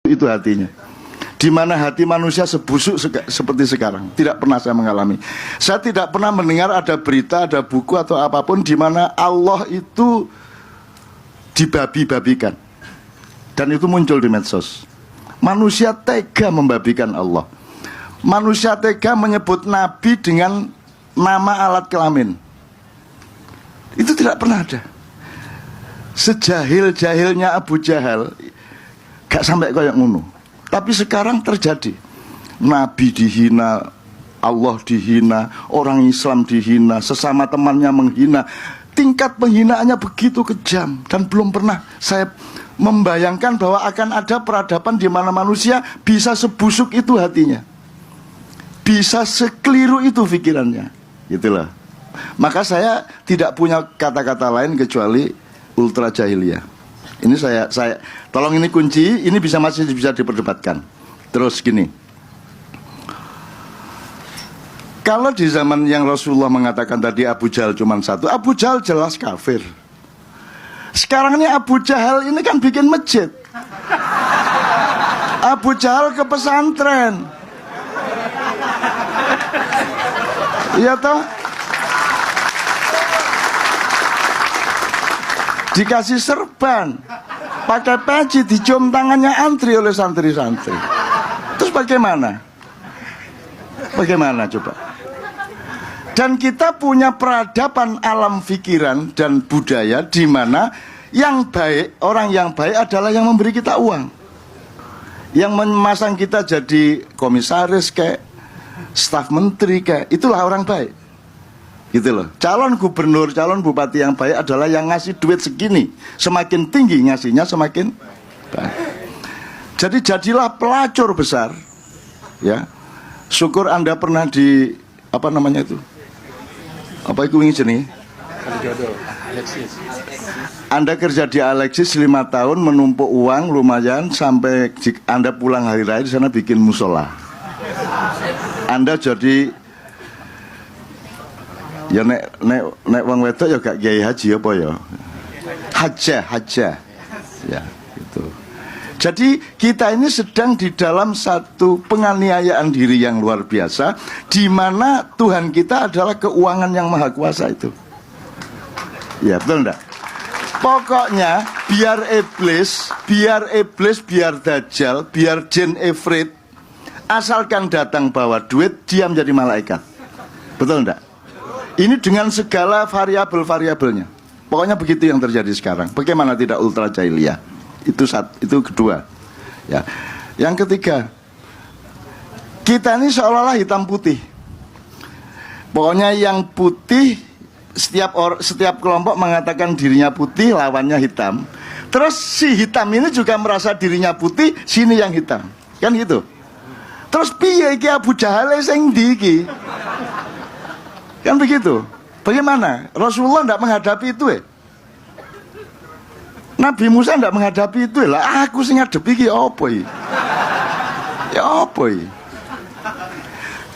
itu hatinya. Di mana hati manusia sebusuk seperti sekarang, tidak pernah saya mengalami. Saya tidak pernah mendengar ada berita, ada buku atau apapun di mana Allah itu dibabi-babikan. Dan itu muncul di medsos. Manusia tega membabikan Allah. Manusia tega menyebut Nabi dengan nama alat kelamin. Itu tidak pernah ada. Sejahil-jahilnya Abu Jahal, gak sampai kayak ngono. Tapi sekarang terjadi. Nabi dihina, Allah dihina, orang Islam dihina, sesama temannya menghina. Tingkat penghinaannya begitu kejam. Dan belum pernah saya membayangkan bahwa akan ada peradaban di mana manusia bisa sebusuk itu hatinya, bisa sekeliru itu pikirannya. Itulah. Maka saya tidak punya kata-kata lain kecuali ultra jahiliyah. Ini saya tolong, ini kunci, ini masih bisa diperdebatkan. Terus gini. Kalau di zaman yang Rasulullah mengatakan tadi Abu Jahal cuma satu, Abu Jahal jelas kafir. Sekarang ini Abu Jahal ini kan bikin masjid. Abu Jahal ke pesantren. Iya toh? Dikasih serban, pakai peci, dicium tangannya antri oleh santri-santri. Terus bagaimana? Bagaimana coba? Dan kita punya peradaban alam pikiran dan budaya di mana yang baik, orang yang baik adalah yang memberi kita uang, yang memasang kita jadi komisaris kayak staf menteri kayak, itulah orang baik. Gitu loh. Calon gubernur, calon bupati yang baik adalah yang ngasih duit segini. Semakin tinggi ngasihnya semakin baik. Jadi jadilah pelacur besar. Ya. Syukur Anda pernah di apa namanya itu? Apa itu ini jenis? Anda kerja di Alexis 5 tahun, menumpuk uang lumayan sampai Anda pulang hari raya di sana bikin musola. Anda jadi ya nek wong wedok ya gak kiai haji apa ya? Haja. Ya, itu. Jadi kita ini sedang di dalam satu penganiayaan diri yang luar biasa, di mana Tuhan kita adalah keuangan yang maha kuasa itu. Ya, betul enggak? Pokoknya biar iblis, biar dajjal, biar jin ifrit, asalkan datang bawa duit, dia menjadi malaikat. Betul enggak? Ini dengan segala variabel-variabelnya. Pokoknya begitu yang terjadi sekarang. Bagaimana tidak ultra jahiliyah? Itu kedua. Ya. Yang ketiga, kita ini seolah-olah hitam putih. Pokoknya yang putih, setiap kelompok mengatakan dirinya putih, lawannya hitam. Terus si hitam ini juga merasa dirinya putih, sini yang hitam. Kan gitu. Terus piye iki Abu Jahal sing ndi iki? Kan begitu. Bagaimana? Rasulullah tidak menghadapi itu Nabi Musa tidak menghadapi itu lah. Aku sing ngadepi iki apa iki? Ya apa iki?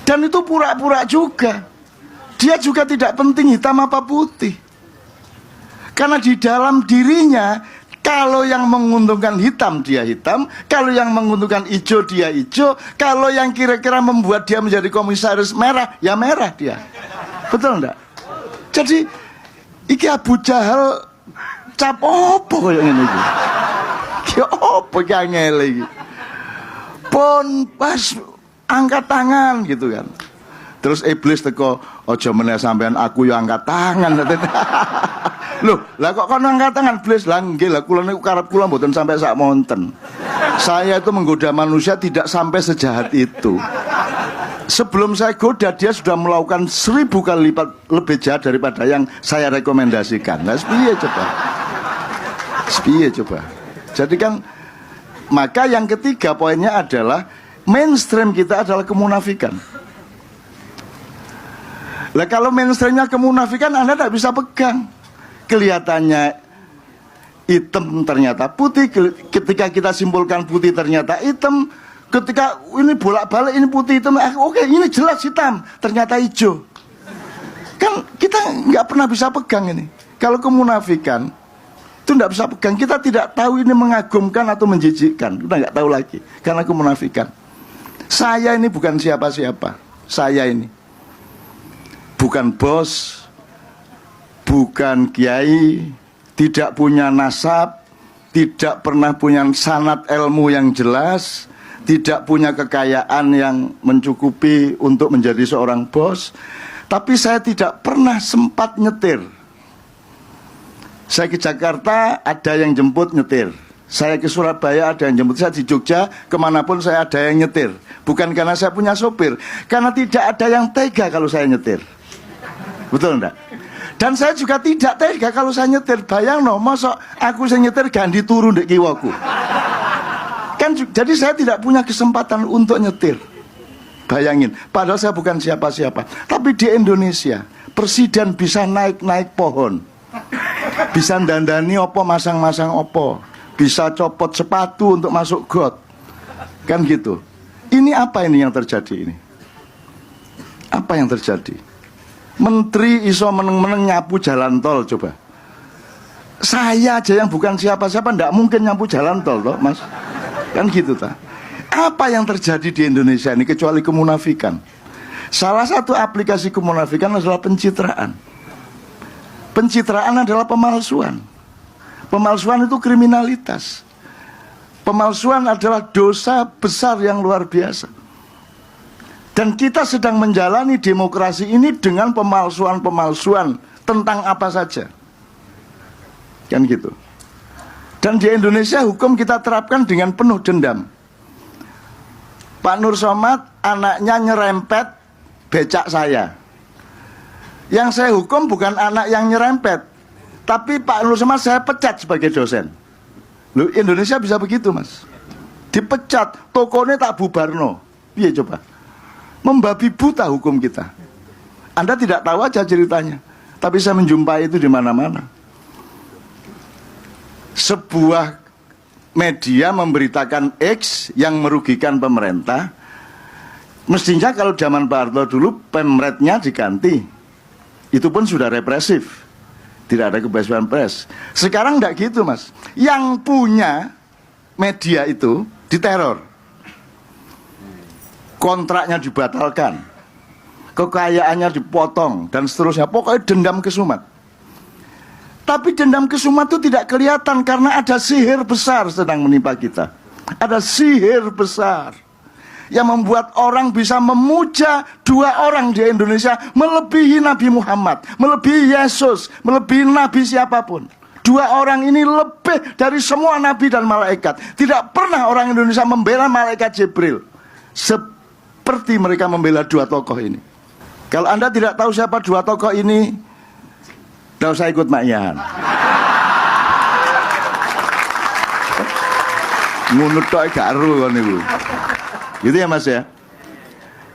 Dan itu pura-pura juga. Dia juga tidak penting hitam apa putih. Karena di dalam dirinya, kalau yang menguntungkan hitam dia hitam, kalau yang menguntungkan hijau dia hijau, kalau yang kira-kira membuat dia menjadi komisaris merah, ya merah dia. Betul enggak? Jadi iki Abu Jahal cap opo koyo ngene iki. Ki opo ki angel iki. Pun pas angkat tangan gitu kan. Terus iblis teko, aja meneh sampean aku yo angkat tangan. Loh, lah kok kono angkat tangan iblis? Lah nggih lah kula niku karep kula mboten sampai sak monten. Saya itu menggoda manusia tidak sampai sejahat itu. Sebelum saya goda, dia sudah melakukan 1000 kali lipat lebih jahat daripada yang saya rekomendasikan. Nah, sepiye coba. Jadi kan, maka yang ketiga poinnya adalah mainstream kita adalah kemunafikan. Lah kalau mainstreamnya kemunafikan, Anda tidak bisa pegang. Kelihatannya hitam ternyata putih, ketika kita simpulkan putih ternyata hitam. Ketika ini bolak-balik ini putih hitam, oke ini jelas hitam, ternyata hijau. Kan kita nggak pernah bisa pegang ini. Kalau kemunafikan Itu tidak bisa pegang. Kita tidak tahu ini mengagumkan atau menjijikkan. Kita nggak tahu lagi. Karena aku menafikan. Saya ini bukan siapa-siapa. Saya ini bukan bos, bukan kiai, tidak punya nasab, tidak pernah punya sanad ilmu yang jelas, tidak punya kekayaan yang mencukupi untuk menjadi seorang bos. Tapi saya tidak pernah sempat nyetir. Saya ke Jakarta, ada yang jemput nyetir. Saya ke Surabaya, ada yang jemput. Saya di Jogja, kemanapun saya ada yang nyetir. Bukan karena saya punya sopir, karena tidak ada yang tega kalau saya nyetir. Betul enggak? Dan saya juga tidak tega kalau saya nyetir. Bayang no, masa aku saya nyetir ganti turun di kiwaku. Kan, jadi saya tidak punya kesempatan untuk nyetir. Bayangin, padahal saya bukan siapa-siapa. Tapi di Indonesia, presiden bisa naik-naik pohon, bisa dandani opo, masang-masang opo, bisa copot sepatu untuk masuk got. Kan gitu. Ini apa ini yang terjadi ini? Apa yang terjadi? Menteri iso meneng-meneng nyapu jalan tol, coba. Saya aja yang bukan siapa-siapa ndak mungkin nyapu jalan tol toh, Mas. Kan gitu ta. Apa yang terjadi di Indonesia ini kecuali kemunafikan? Salah satu aplikasi kemunafikan adalah pencitraan. Pencitraan adalah pemalsuan. Pemalsuan itu kriminalitas. Pemalsuan adalah dosa besar yang luar biasa. Dan kita sedang menjalani demokrasi ini dengan pemalsuan-pemalsuan tentang apa saja. Kan gitu. Dan di Indonesia hukum kita terapkan dengan penuh dendam. Pak Nur Somad anaknya nyerempet becak saya. Yang saya hukum bukan anak yang nyerempet, tapi Pak Nur Somad saya pecat sebagai dosen. Loh, Indonesia bisa begitu, Mas. Dipecat, tokonya tak bubarno. Iya coba. Membabi buta hukum kita. Anda tidak tahu aja ceritanya, tapi saya menjumpai itu di mana-mana. Sebuah media memberitakan X yang merugikan pemerintah. Mestinya kalau zaman Pak Harto dulu pemretnya diganti, itu pun sudah represif, tidak ada kebebasan pers. Sekarang tidak gitu, Mas. Yang punya media itu diteror, kontraknya dibatalkan, kekayaannya dipotong, dan seterusnya. Pokoknya dendam kesumat. Tapi dendam kesumat itu tidak kelihatan karena ada sihir besar sedang menimpa kita. Ada sihir besar yang membuat orang bisa memuja dua orang di Indonesia melebihi Nabi Muhammad, melebihi Yesus, melebihi Nabi siapapun. Dua orang ini lebih dari semua Nabi dan malaikat. Tidak pernah orang Indonesia membela malaikat Jibril seperti mereka membela dua tokoh ini. Kalau Anda tidak tahu siapa dua tokoh ini, tidak usah ikut makyan. Ngunut tok gak ru kon niku. Gitu ya, Mas ya.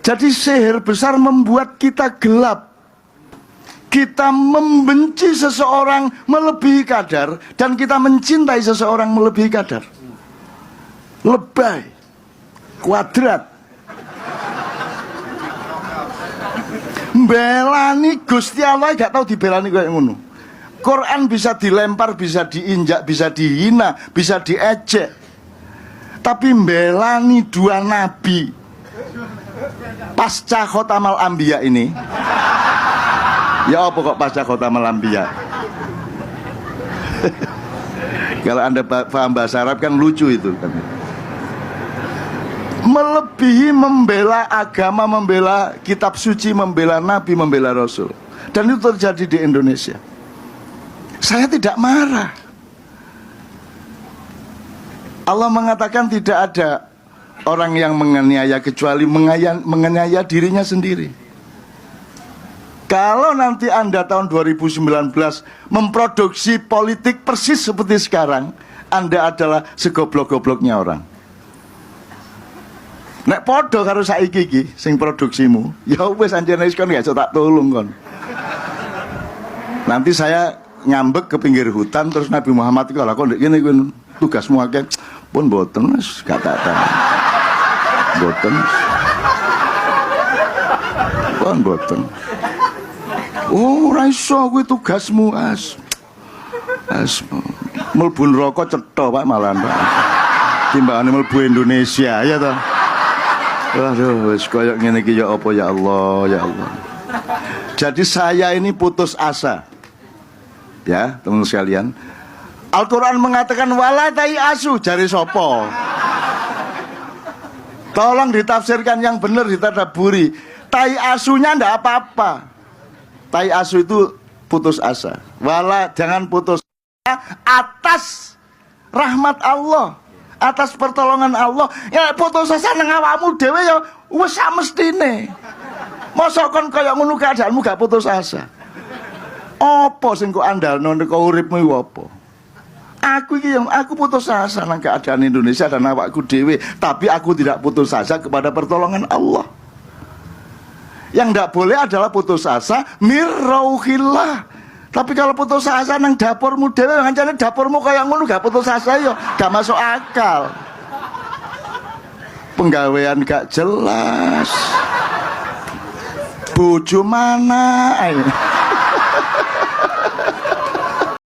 Jadi sihir besar membuat kita gelap. Kita membenci seseorang melebihi kadar dan kita mencintai seseorang melebihi kadar. Lebay, kuadrat. Belani Gusti Allah gak tahu dibelani kayak ngono. Quran bisa dilempar, bisa diinjak, bisa dihina, bisa diejek. Tapi belani dua nabi pasca khotamal anbiya ini. Ya apa kok pasca khotamal anbiya? Kalau Anda paham bahasa Arab kan lucu itu kan. Melebihi membela agama, membela kitab suci, membela nabi, membela rasul. Dan itu terjadi di Indonesia. Saya tidak marah. Allah mengatakan tidak ada orang yang menganiaya kecuali menganiaya dirinya sendiri. Kalau nanti Anda tahun 2019 memproduksi politik persis seperti sekarang, Anda adalah segoblok-gobloknya orang. Nek podo karo saiki iki sing produksimu, ya wis anjene wis kon gak iso tak tulung kon. Nanti saya ngambek ke pinggir hutan terus Nabi Muhammad iku lha kok ndek kene kuwi tugasmu akeh. Pun boten wis gak tak tahu. Boten. Pun boten. Oh, ora iso kuwi tugasmu as. Mlebu neraka cetha Pak malahan Pak. Timbangane mlebu Indonesia ya toh. Waduh, wis koyo ngene iki ya apa ya Allah, ya Allah. Jadi saya ini putus asa. Ya, teman sekalian. Al-Qur'an mengatakan wala tai asu, jari sopo. Tolong ditafsirkan yang benar, ditadaburi. Tai asunya ndak apa-apa. Tai asu itu putus asa. Wala jangan putus asa atas rahmat Allah, atas pertolongan Allah. Ya putus asa nang awakmu dhewe ya wis sak mestine. Mosok kon kaya ngono keadaanmu gak putus asa. Apa sing kok andalno nek uripmu iku apa? Aku iki aku putus asa nang keadaan Indonesia dan awakku dhewe, tapi aku tidak putus asa kepada pertolongan Allah. Yang tidak boleh adalah putus asa mirrauhillah. Tapi kalau putus asa nang dapurmu dhewe, ngancane dapurmu kaya ngono gak putus asa yo, gak masuk akal. Penggawean gak jelas. Bojo mana ae.